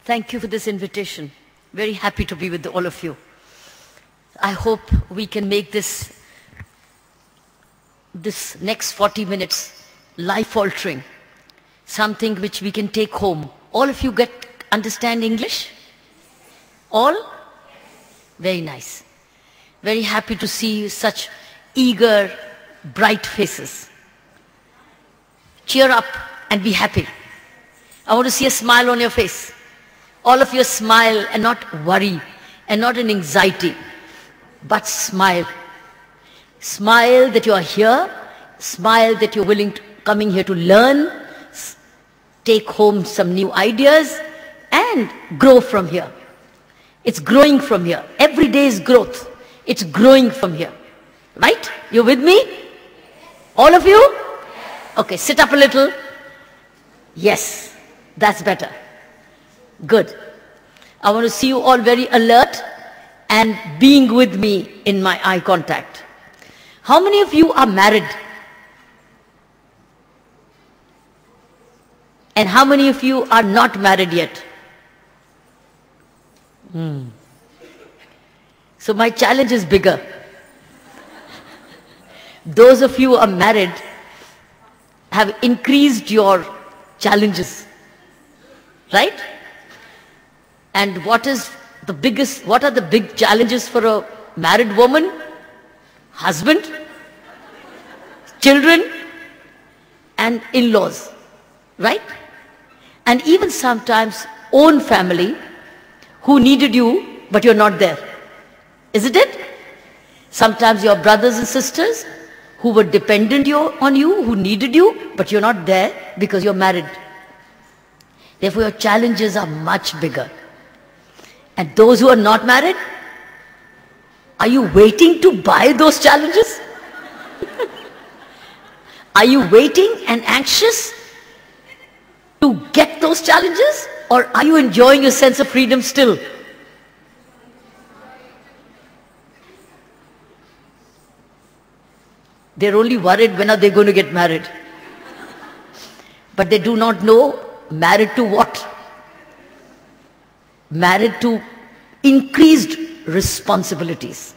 Thank you for this invitation. Very happy to be with all of you. I hope we can make this next 40 minutes life-altering, something which we can take home. All of you understand English? All? Very nice. Very happy to see such eager, bright faces. Cheer up and be happy. I want to see a smile on your face. All of you smile and not worry and not in anxiety, but smile. Smile that you are here, smile that you're coming here to learn, take home some new ideas and grow from here. It's growing from here. Every day is growth. It's growing from here. Right? You with me? All of you? Okay, sit up a little. Yes, that's better. Good. I want to see you all very alert and being with me in my eye contact. How many of you are married? And how many of you are not married yet? So my challenge is bigger. Those of you who are married have increased your challenges, right? And what are the big challenges for a married woman? Husband, children, and in-laws, right? And even sometimes own family who needed you, but you're not there. Isn't it? Sometimes your brothers and sisters who were dependent on you, who needed you, but you're not there because you're married. Therefore, your challenges are much bigger. And those who are not married, are you waiting to buy those challenges? Are you waiting and anxious to get those challenges? Or are you enjoying your sense of freedom still? They're only worried when are they going to get married. But they do not know married to what? Married to increased responsibilities.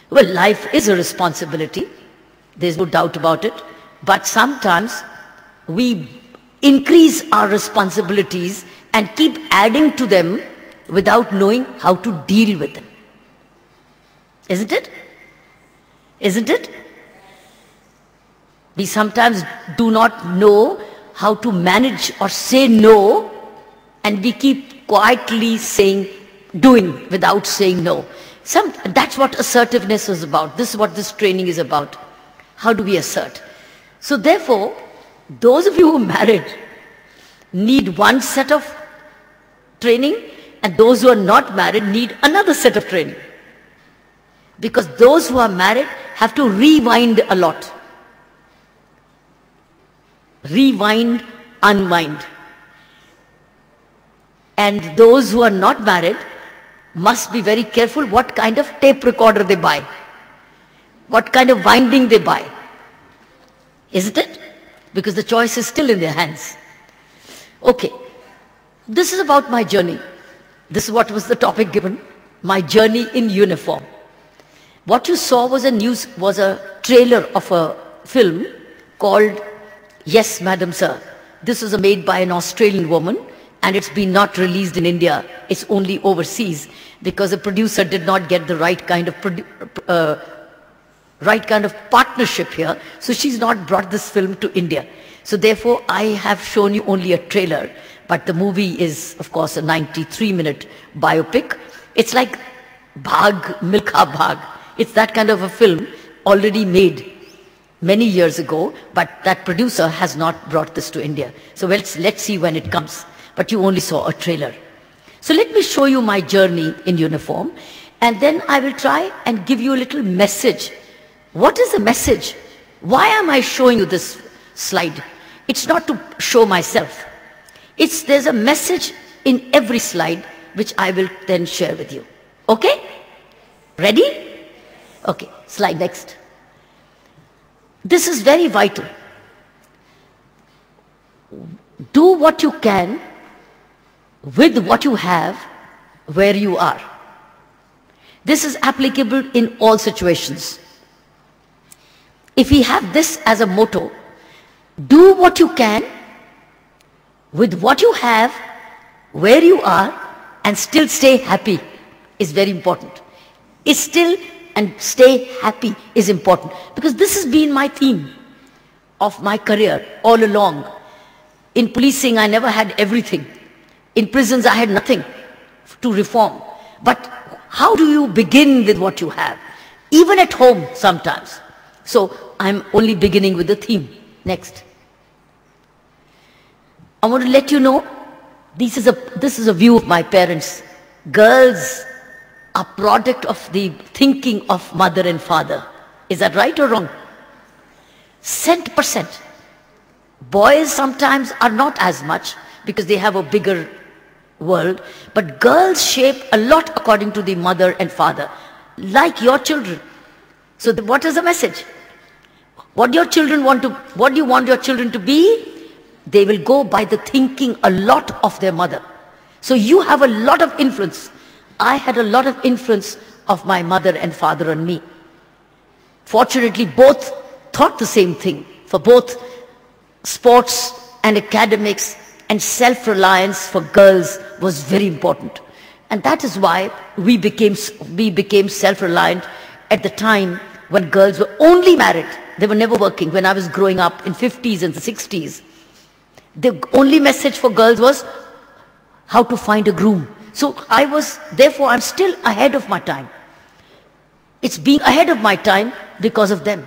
Well, life is a responsibility. There's no doubt about it. But sometimes we increase our responsibilities and keep adding to them without knowing how to deal with them. Isn't it? Isn't it? We sometimes do not know how to manage or say no, and we keep quietly doing without saying no. That's what assertiveness is about. This is what this training is about. How do we assert? So therefore, those of you who are married need one set of training, and those who are not married need another set of training. Because those who are married have to rewind a lot. Rewind, unwind. And those who are not married must be very careful what kind of tape recorder they buy, what kind of winding they buy. Isn't it? Because the choice is still in their hands. Okay, this is about my journey. This is what was the topic given, my journey in uniform. What you saw was a trailer of a film called Yes, Madam Sir. This was made by an Australian woman, and it's been not released in India. It's only overseas because the producer did not get the right kind of partnership here. So she's not brought this film to India. So therefore, I have shown you only a trailer, but the movie is, of course, a 93-minute biopic. It's like Bhag, Milkha Bhag. It's that kind of a film already made many years ago, but that producer has not brought this to India. So let's see when it comes. But you only saw a trailer. So let me show you my journey in uniform, and then I will try and give you a little message. What is the message? Why am I showing you this slide? It's not to show myself. There's a message in every slide which I will then share with you. Okay? Ready? Okay, slide next. This is very vital. Do what you can with what you have, where you are. This is applicable in all situations. If we have this as a motto, do what you can with what you have, where you are, and still stay happy is very important. Is still and stay happy is important, because this has been my theme of my career all along. In policing, I never had everything. In prisons, I had nothing to reform. But how do you begin with what you have? Even at home sometimes. So I'm only beginning with the theme. Next. I want to let you know, this is a view of my parents. Girls are product of the thinking of mother and father. Is that right or wrong? 100%. Boys sometimes are not as much because they have a bigger world, but girls shape a lot according to the mother and father, like your children. So what is the message? What do you want your children to be? They will go by the thinking a lot of their mother. So you have a lot of influence. I had a lot of influence of my mother and father on me. Fortunately, both thought the same thing. For both sports and academics and self-reliance for girls was very important. And that is why we became self-reliant at the time when girls were only married. They were never working. When I was growing up in 50s and the 60s, the only message for girls was how to find a groom. So therefore I'm still ahead of my time. It's being ahead of my time because of them.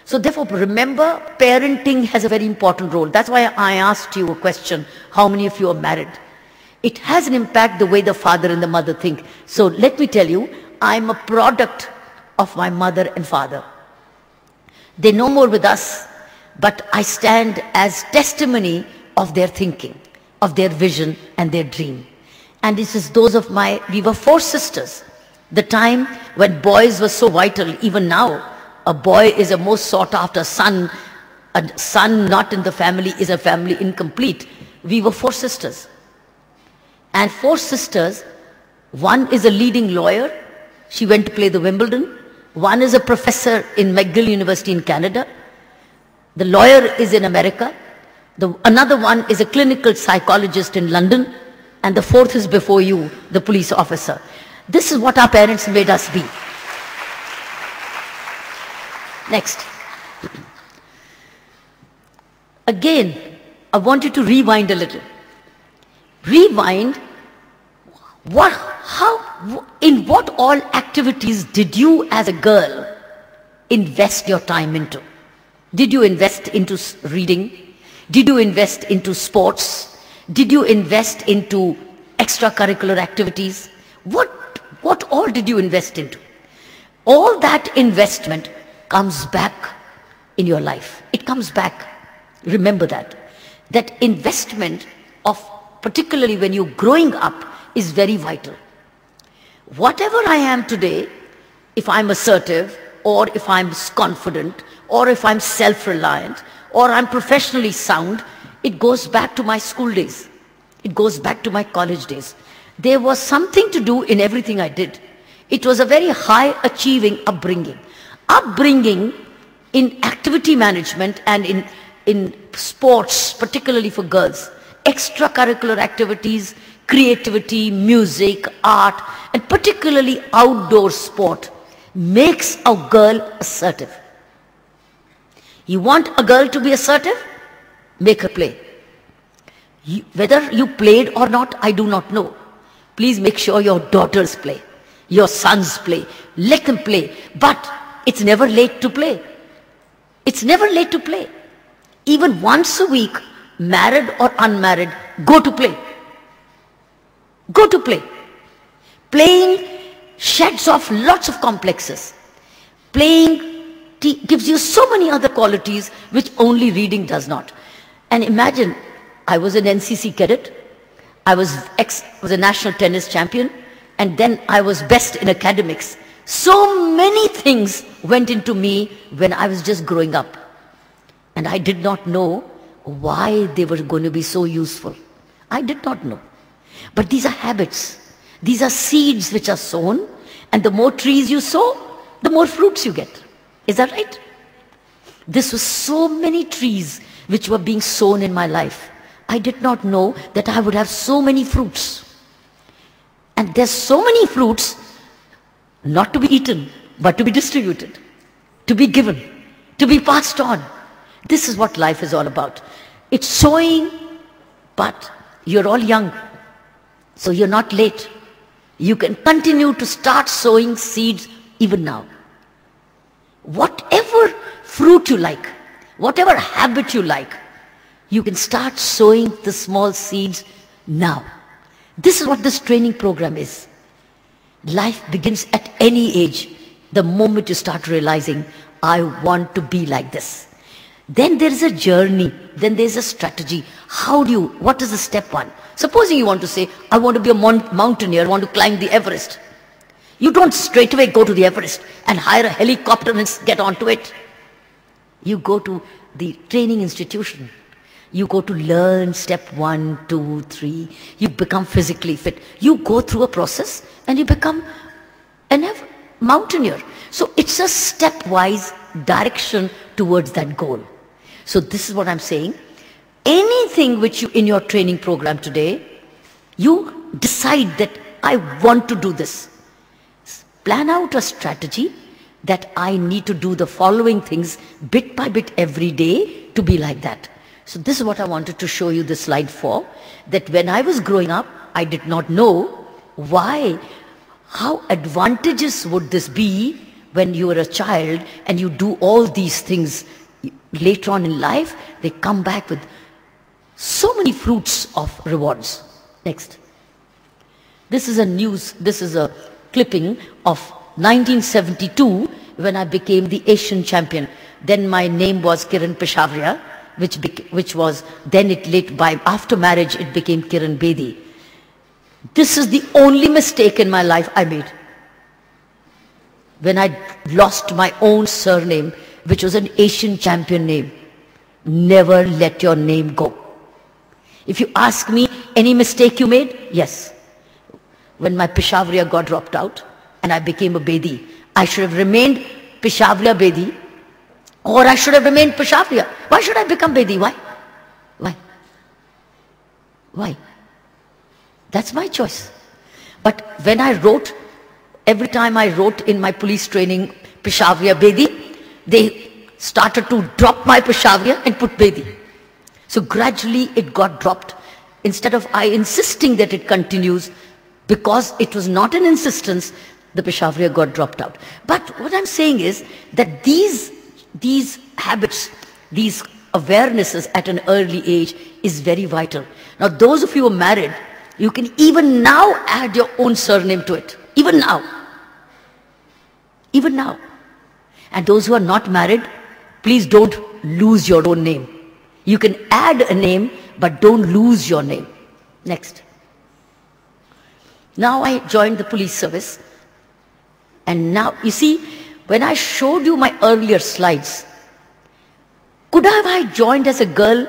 So therefore, remember, parenting has a very important role. That's why I asked you a question, how many of you are married? It has an impact the way the father and the mother think. So let me tell you, I'm a product of my mother and father. They're no more with us, but I stand as testimony of their thinking, of their vision and their dream. And this is we were 4 sisters. The time when boys were so vital, even now, a boy is a most sought after son. A son not in the family is a family incomplete. We were 4 sisters. And 4 sisters, one is a leading lawyer. She went to play the Wimbledon. One is a professor in McGill University in Canada. The lawyer is in America. Another one is a clinical psychologist in London. And the 4th is before you, the police officer. This is what our parents made us be. Next. Again, I want you to rewind a little. Rewind. In what all activities did you as a girl invest your time into? Did you invest into reading? Did you invest into sports? Did you invest into extracurricular activities? What all did you invest into? All that investment comes back in your life. It comes back. Remember that. That investment of, particularly when you're growing up, is very vital. Whatever I am today, if I'm assertive, or if I'm confident, or if I'm self-reliant, or I'm professionally sound, it goes back to my school days. It goes back to my college days. There was something to do in everything I did. It was a very high achieving upbringing. Upbringing in activity management and in sports, particularly for girls, extracurricular activities, creativity, music, art, and particularly outdoor sport makes a girl assertive. You want a girl to be assertive? Make her play. Whether you played or not, I do not know. Please make sure your daughters play, your sons play. Let them play. But it's never late to play. It's never late to play. Even once a week, married or unmarried, go to play. Go to play. Playing sheds off lots of complexes. Playing gives you so many other qualities which only reading does not. And imagine, I was an NCC cadet. I was a national tennis champion. And then I was best in academics. So many things went into me when I was just growing up. And I did not know why they were going to be so useful. I did not know. But these are habits. These are seeds which are sown, and the more trees you sow, the more fruits you get. Is that right? This was so many trees which were being sown in my life. I did not know that I would have so many fruits. And there's so many fruits not to be eaten, but to be distributed, to be given, to be passed on. This is what life is all about. It's sowing, but you're all young, so you're not late. You can continue to start sowing seeds even now. Whatever fruit you like, whatever habit you like, you can start sowing the small seeds now. This is what this training program is. Life begins at any age, the moment you start realizing, I want to be like this. Then there is a journey, then there is a strategy. What is the step one? Supposing you want to say, I want to be a mountaineer, I want to climb the Everest. You don't straight away go to the Everest and hire a helicopter and get onto it. You go to the training institution. You go to learn step 1, 2, 3. You become physically fit. You go through a process and you become a mountaineer. So it's a stepwise direction towards that goal. So this is what I'm saying. Anything which you, in your training program today, you decide that I want to do this. Plan out a strategy that I need to do the following things bit by bit every day to be like that. So this is what I wanted to show you this slide for, that when I was growing up, I did not know how advantageous would this be when you were a child and you do all these things. Later on in life, they come back with so many fruits of rewards. Next. This is a clipping of 1972 when I became the Asian champion. Then my name was Kiran Peshavria, which was, then after marriage it became Kiran Bedi. This is the only mistake in my life I made. When I lost my own surname, which was an Asian champion name. Never let your name go. If you ask me, any mistake you made? Yes. When my Peshavria got dropped out and I became a Bedi, I should have remained Peshavria Bedi, or I should have remained Peshavria. Why should I become Bedi? Why? That's my choice. But when I wrote, every time I wrote in my police training Peshavria Bedi, they started to drop my Peshavria and put Bedi. So gradually it got dropped. Instead of I insisting that it continues, because it was not an insistence, the Peshavria got dropped out. But what I'm saying is that these habits, these awarenesses at an early age is very vital. Now those of you who are married, you can even now add your own surname to it. Even now. Even now. And those who are not married, please don't lose your own name. You can add a name, but don't lose your name. Next. Now I joined the police service. And now, you see, when I showed you my earlier slides, could have I joined as a girl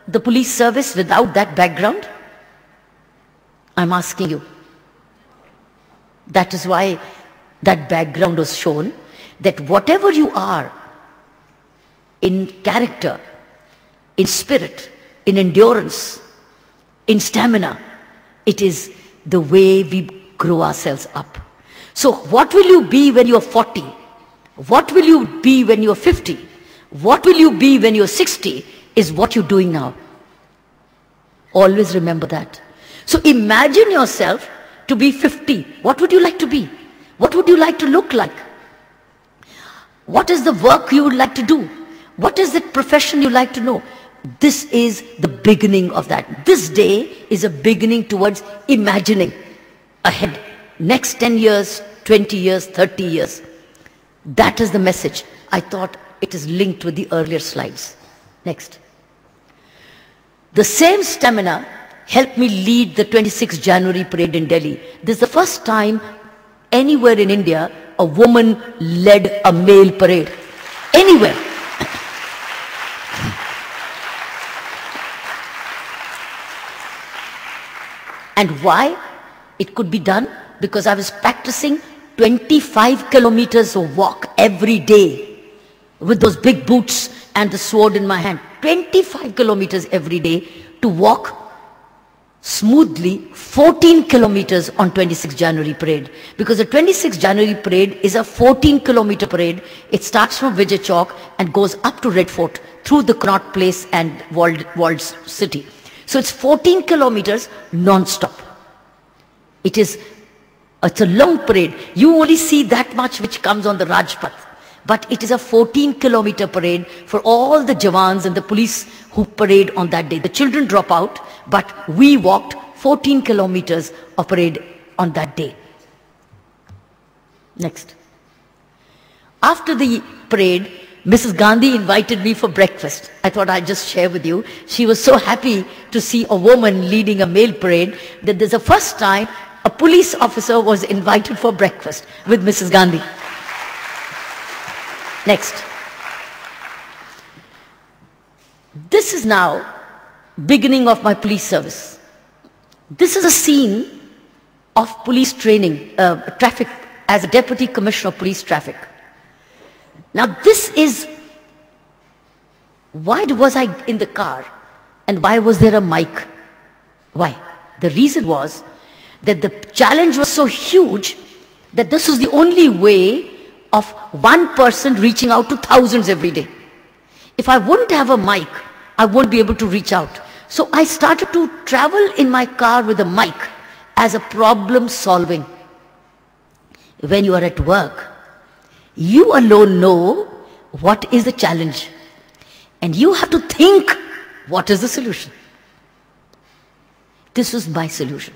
the police service without that background? I'm asking you. That is why that background was shown, that whatever you are, in character, in spirit, in endurance, in stamina, it is the way we grow ourselves up. So what will you be when you're 40? What will you be when you're 50? What will you be when you're 60 is what you're doing now. Always remember that. So imagine yourself to be 50. What would you like to be? What would you like to look like? What is the work you would like to do? What is the profession you like to know? This is the beginning of that. This day is a beginning towards imagining ahead. Next 10 years, 20 years, 30 years. That is the message. I thought it is linked with the earlier slides. Next. The same stamina helped me lead the 26th January parade in Delhi. This is the first time anywhere in India a woman led a male parade. Anywhere. And why it could be done? Because I was practicing 25 kilometers of walk every day with those big boots and the sword in my hand. 25 kilometers every day to walk smoothly 14 kilometers on 26 January parade. Because the 26 January parade is a 14-kilometer parade. It starts from Vijay Chowk and goes up to Red Fort through the Connaught Place and walled city. So it's 14 kilometers non-stop. It's a long parade. You only see that much which comes on the Rajpath. But it is a 14-kilometer parade for all the Jawans and the police who parade on that day. The children drop out, but we walked 14 kilometers of parade on that day. Next. After the parade, Mrs. Gandhi invited me for breakfast. I thought I'd just share with you. She was so happy to see a woman leading a male parade that there's the first time a police officer was invited for breakfast with Mrs. Gandhi. Next. This is now beginning of my police service. This is a scene of police training, traffic, as a Deputy Commissioner of Police Traffic. Now this is, why was I in the car and why was there a mic? Why? The reason was that the challenge was so huge that this was the only way of one person reaching out to thousands every day. If I wouldn't have a mic, I wouldn't be able to reach out. So I started to travel in my car with a mic as a problem solving. When you are at work, you alone know what is the challenge. And you have to think what is the solution. This was my solution.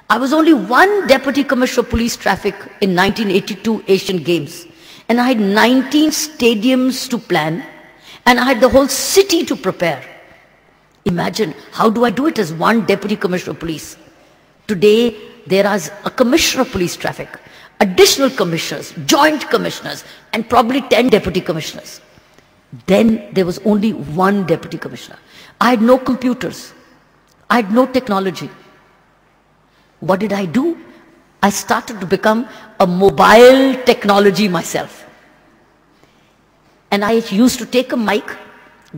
I was only one Deputy Commissioner of Police Traffic in 1982 Asian Games. And I had 19 stadiums to plan. And I had the whole city to prepare. Imagine, how do I do it as one Deputy Commissioner of Police? Today, there is a Commissioner of Police Traffic, additional commissioners, joint commissioners, and probably 10 Deputy Commissioners. Then there was only one Deputy Commissioner. I had no computers. I had no technology. What did I do? I started to become a mobile technology myself. And I used to take a mic,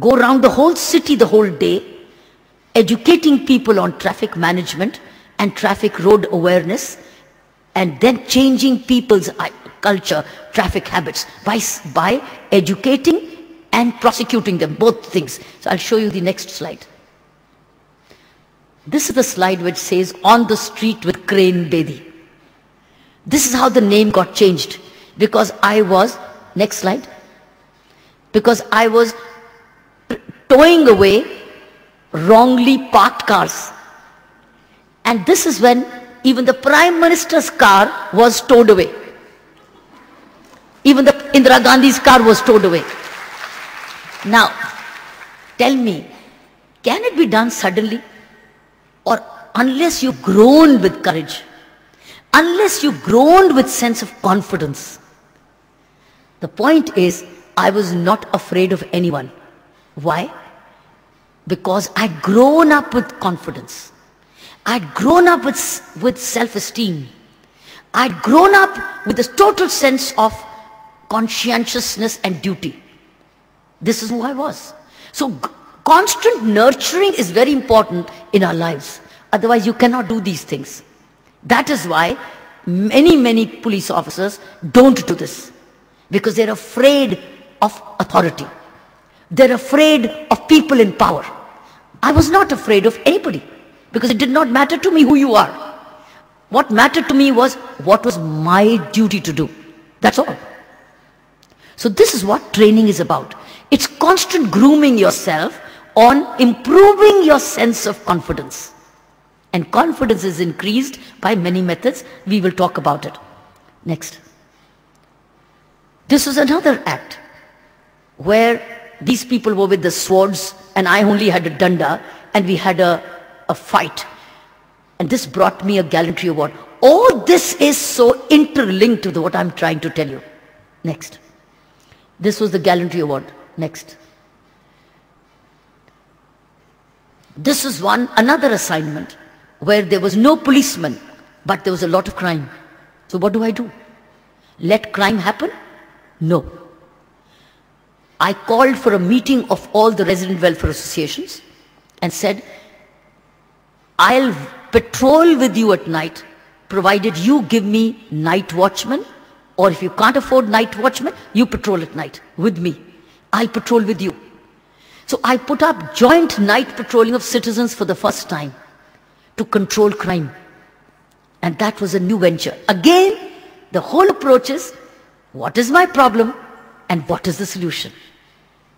go around the whole city the whole day, educating people on traffic management and traffic road awareness, and then changing people's culture, traffic habits, by educating and prosecuting them, both things. So I'll show you the next slide. This is the slide which says, on the street with Crane Bedi. This is how the name got changed. Because I was, next slide, because I was towing away wrongly parked cars. And this is when even the Prime Minister's car was towed away. Even the Indira Gandhi's car was towed away. Now, tell me, can it be done suddenly? Or unless you've grown with courage, unless you've grown with sense of confidence. The point is, I was not afraid of anyone. Why? Because I'd grown up with confidence. I'd grown up with self-esteem. I'd grown up with a total sense of conscientiousness and duty. This is who I was. So constant nurturing is very important in our lives. Otherwise you cannot do these things. That is why many police officers don't do this. Because they're afraid of authority. They're afraid of people in power. I was not afraid of anybody. Because it did not matter to me who you are. What mattered to me was what was my duty to do. That's all. So this is what training is about. It's constant grooming yourself on improving your sense of confidence. And confidence is increased by many methods. We will talk about it. Next. This was another act where these people were with the swords and I only had a danda and we had a fight. And this brought me a gallantry award. All this is so interlinked with what I'm trying to tell you. Next. This was the gallantry award. Next. This is another assignment where there was no policeman, but there was a lot of crime. So what do? Let crime happen? No. I called for a meeting of all the resident welfare associations and said, I'll patrol with you at night, provided you give me night watchmen, or if you can't afford night watchmen, you patrol at night with me. I'll patrol with you. So I put up joint night patrolling of citizens for the first time to control crime. And that was a new venture. Again, the whole approach is, what is my problem and what is the solution?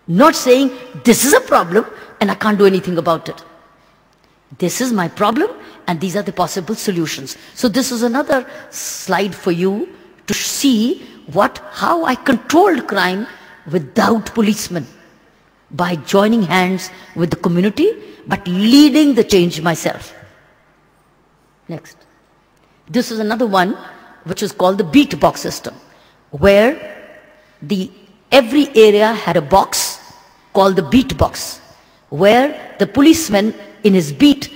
Not saying, this is a problem and I can't do anything about it. This is my problem and these are the possible solutions. So this is another slide for you to see how I controlled crime without policemen, by joining hands with the community, but leading the change myself. Next. This is another one which is called the beat box system, where every area had a box called the beat box, where the policeman in his beat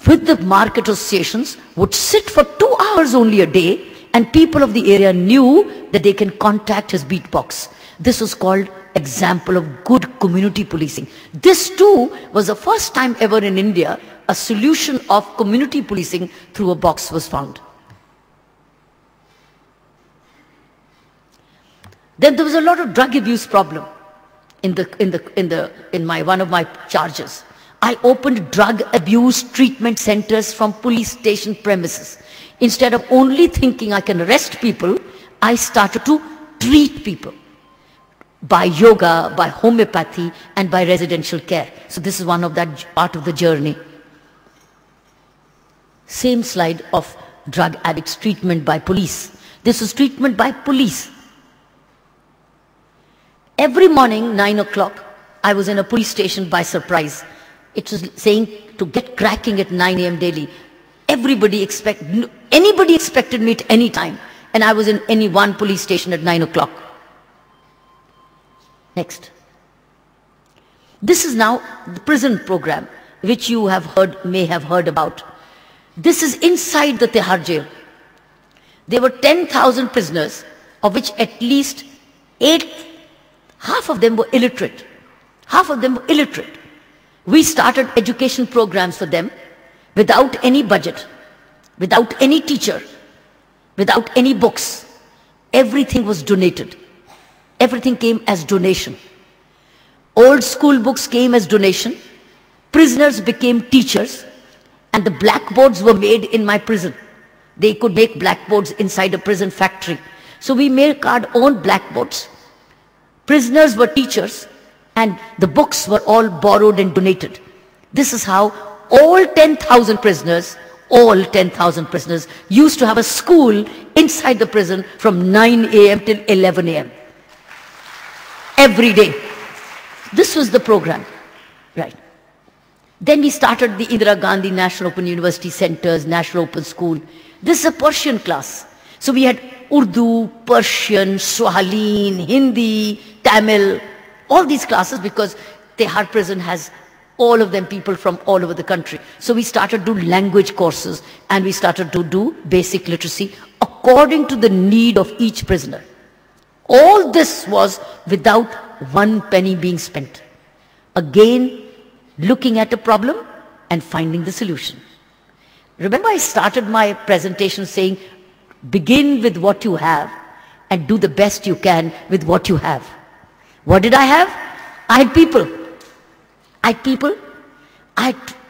with the market associations would sit for 2 hours only a day, and people of the area knew that they can contact his beat box. This was called example of good community policing. This too was the first time ever in India a solution of community policing through a box was found. Then there was a lot of drug abuse problem in one of my charges. I opened drug abuse treatment centers from police station premises. Instead of only thinking I can arrest people, I started to treat people by yoga, by homeopathy, and by residential care. So this is one of that part of the journey. Same slide of drug addicts treatment by police. This is treatment by police. Every morning, 9 o'clock, I was in a police station by surprise. It was saying to get cracking at 9 a.m. daily. Anybody expected me at any time, and I was in any one police station at 9 o'clock. Next. This is now the prison program, which you may have heard about. This is inside the Tihar jail. There were 10,000 prisoners, of which at least half of them were illiterate. Half of them were illiterate. We started education programs for them without any budget, without any teacher, without any books. Everything was donated. Everything came as donation. Old school books came as donation. Prisoners became teachers, and the blackboards were made in my prison. They could make blackboards inside a prison factory. So we made our own blackboards. Prisoners were teachers, and the books were all borrowed and donated. This is how all 10,000 prisoners used to have a school inside the prison from 9 a.m. till 11 a.m. every day. This was the program, right? Then we started the Indira Gandhi National Open University Centers, National Open School. This is a Persian class. So we had Urdu, Persian, Swahili, Hindi, Tamil, all these classes, because Tihar prison has all of them people from all over the country. So we started to do language courses, and we started to do basic literacy according to the need of each prisoner. All this was without one penny being spent. Again, looking at a problem and finding the solution. Remember, I started my presentation saying, begin with what you have and do the best you can with what you have. What did I have? I had people. I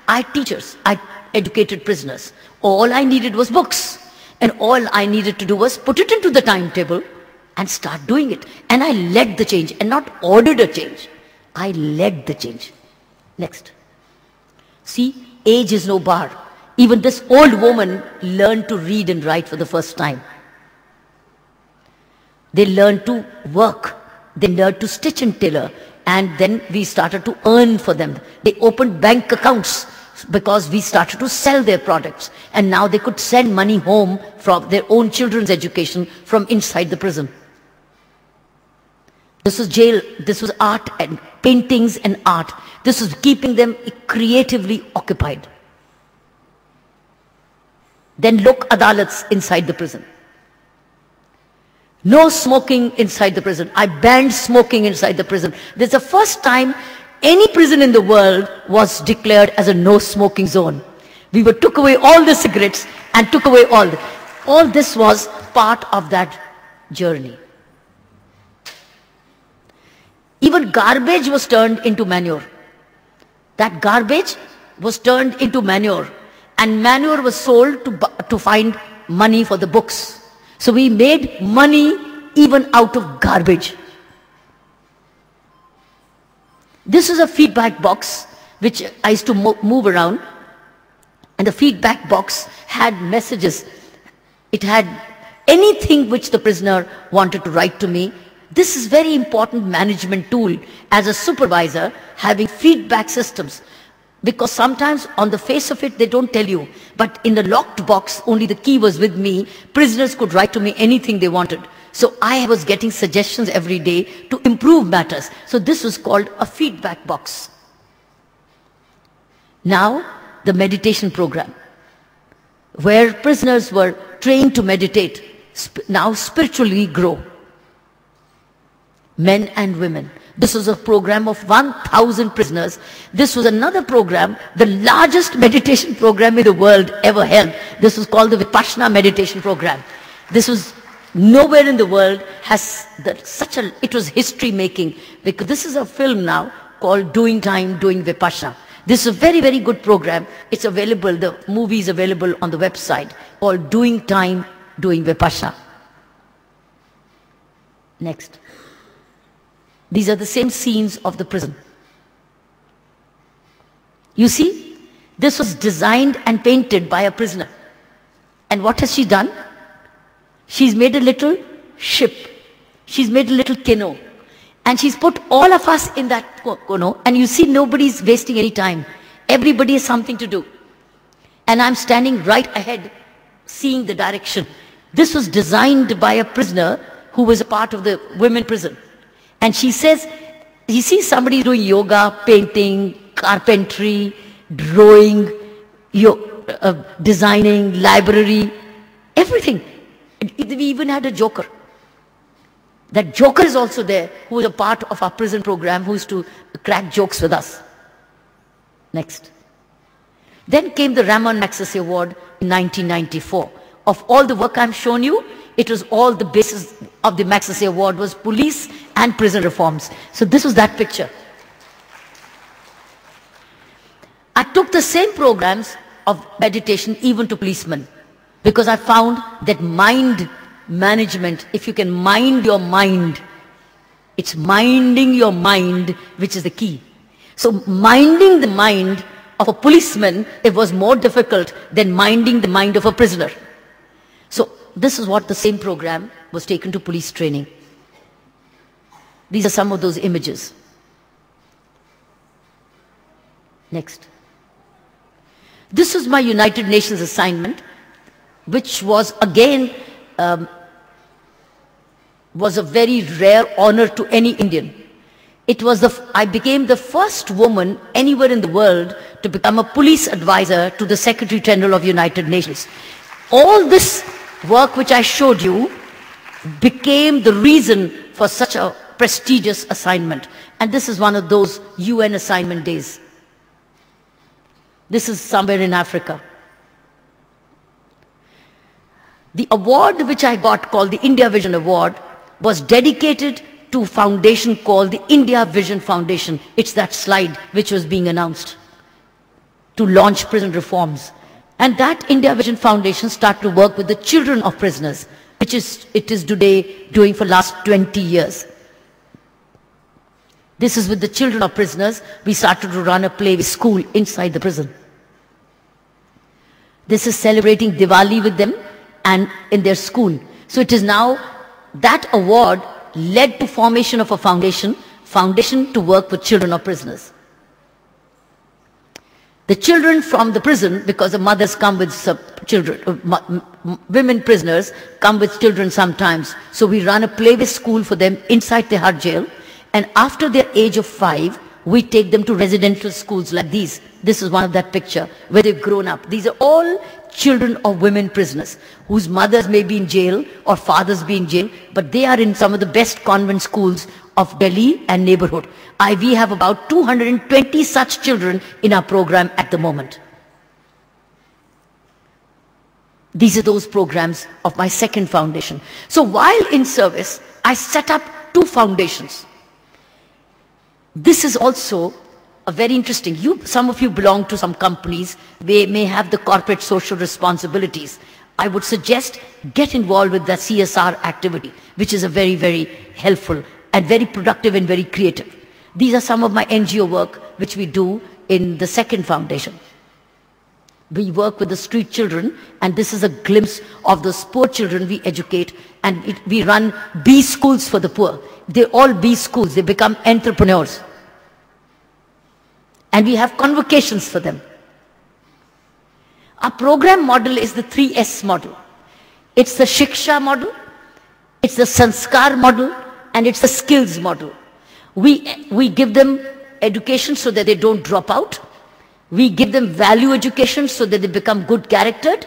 had teachers. I educated prisoners. All I needed was books. And all I needed to do was put it into the timetable and start doing it. And I led the change, and not ordered a change. I led the change. Next. See, age is no bar. Even this old woman learned to read and write for the first time. They learned to work. They learned to stitch and tailor. And then we started to earn for them. They opened bank accounts because we started to sell their products. And now they could send money home from their own children's education from inside the prison. This was jail. This was art and paintings and art. This was keeping them creatively occupied. Then lok adalats inside the prison. No smoking inside the prison. I banned smoking inside the prison. This is the first time any prison in the world was declared as a no smoking zone. We took away all the cigarettes and took away all this was part of that journey. Even garbage was turned into manure. That garbage was turned into manure, and manure was sold to find money for the books. So we made money even out of garbage. This is a feedback box which I used to move around, and the feedback box had messages. It had anything which the prisoner wanted to write to me. This is very important management tool as a supervisor, having feedback systems. Because sometimes on the face of it, they don't tell you. But in the locked box, only the key was with me. Prisoners could write to me anything they wanted. So I was getting suggestions every day to improve matters. So this was called a feedback box. Now, the meditation program, where prisoners were trained to meditate, now spiritually grow. Men and women. This was a program of 1,000 prisoners. This was another program, the largest meditation program in the world ever held. This was called the Vipassana meditation program. This was nowhere in the world has it was history making, because this is a film now called Doing Time, Doing Vipassana. This is a very, very good program. It's available, the movie is available on the website, called Doing Time, Doing Vipassana. Next. These are the same scenes of the prison. You see, this was designed and painted by a prisoner. And what has she done? She's made a little ship. She's made a little canoe. And she's put all of us in that canoe. And you see, nobody's wasting any time. Everybody has something to do. And I'm standing right ahead, seeing the direction. This was designed by a prisoner who was a part of the women prison. And she says, you see somebody doing yoga, painting, carpentry, drawing, designing, library, everything. We even had a joker. That joker is also there, who is a part of our prison program, who used to crack jokes with us. Next. Then came the Ramon Magsaysay Award in 1994. Of all the work I've shown you, it was all the basis of the Magsaysay Award was police and prison reforms. So this was that picture. I took the same programs of meditation even to policemen, because I found that mind management, if you can mind your mind, it's minding your mind which is the key. So minding the mind of a policeman, it was more difficult than minding the mind of a prisoner. So this is what the same program was taken to police training. These are some of those images. Next. This was my United Nations assignment, which was again was a very rare honor to any Indian. It was I became the first woman anywhere in the world to become a police advisor to the Secretary General of United Nations. All this work which I showed you became the reason for such a prestigious assignment. And this is one of those UN assignment days. This is somewhere in Africa. The award which I got, called the India Vision Award, was dedicated to a foundation called the India Vision Foundation. It's that slide which was being announced, to launch prison reforms. And that India Vision Foundation started to work with the children of prisoners, which it is today doing for last 20 years. This is with the children of prisoners. We started to run a play school inside the prison. This is celebrating Diwali with them and in their school. So it is now, that award led to formation of a foundation to work with children of prisoners. The children from the prison, because the mothers come with children, women prisoners come with children sometimes. So we run a play school for them inside the Har jail. And after their age of 5, We take them to residential schools like these. This is one of that picture where they've grown up. These are all children of women prisoners whose mothers may be in jail or fathers be in jail, but they are in some of the best convent schools of Delhi and neighborhood. We have about 220 such children in our program at the moment. These are those programs of my second foundation. So while in service, I set up 2 foundations. This is also a very interesting. Some of you belong to some companies. They may have the corporate social responsibilities. I would suggest get involved with the CSR activity, which is a very, very helpful and very productive and very creative. These are some of my NGO work which we do in the second foundation. We work with the street children, and this is a glimpse of those poor children we educate, and we run B schools for the poor. They're all B schools. They become entrepreneurs. And we have convocations for them. Our program model is the 3S model. It's the Shiksha model, it's the Sanskar model, and it's the skills model. We give them education so that they don't drop out. We give them value education so that they become good charactered,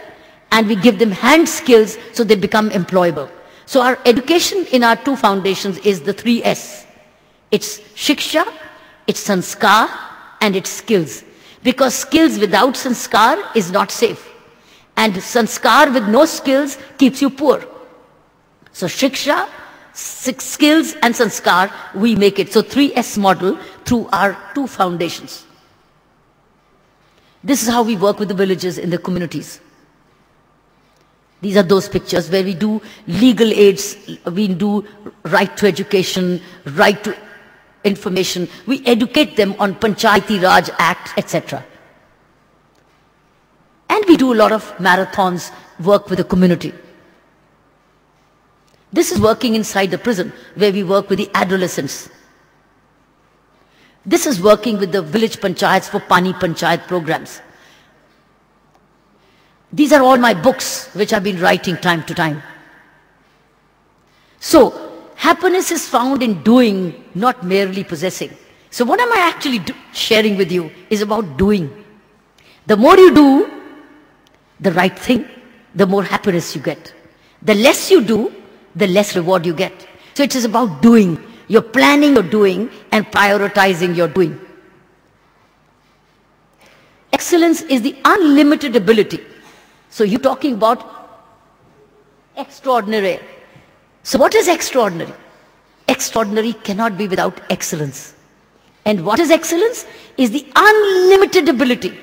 and we give them hand skills so they become employable. So our education in our 2 foundations is the 3S. It's Shiksha, it's Sanskar, and it's skills. Because skills without Sanskar is not safe. And Sanskar with no skills keeps you poor. So Shiksha, skills and Sanskar, we make it. So 3S model through our 2 foundations. This is how we work with the villages in the communities. These are those pictures where we do legal aids, we do right to education, right to information. We educate them on Panchayati Raj Act, etc. And we do a lot of marathons, work with the community. This is working inside the prison, where we work with the adolescents. This is working with the village panchayats for Pani Panchayat programs. These are all my books, which I've been writing time to time. So, happiness is found in doing, not merely possessing. So what am I actually sharing with you is about doing. The more you do the right thing, the more happiness you get. The less you do, the less reward you get. So it is about doing. You're planning your doing and prioritizing your doing. Excellence is the unlimited ability. So you're talking about extraordinary. So what is extraordinary? Extraordinary cannot be without excellence. And what is excellence? Is the unlimited ability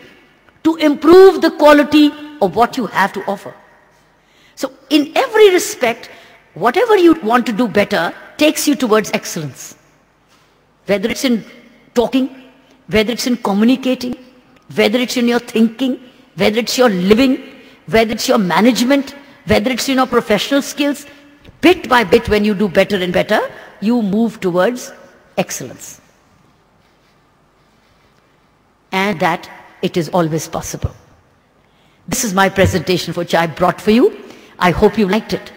to improve the quality of what you have to offer. So in every respect, whatever you want to do better takes you towards excellence. Whether it's in talking, whether it's in communicating, whether it's in your thinking, whether it's your living, whether it's your management, whether it's in your professional skills, bit by bit when you do better and better, you move towards excellence. And that it is always possible. This is my presentation which I brought for you. I hope you liked it.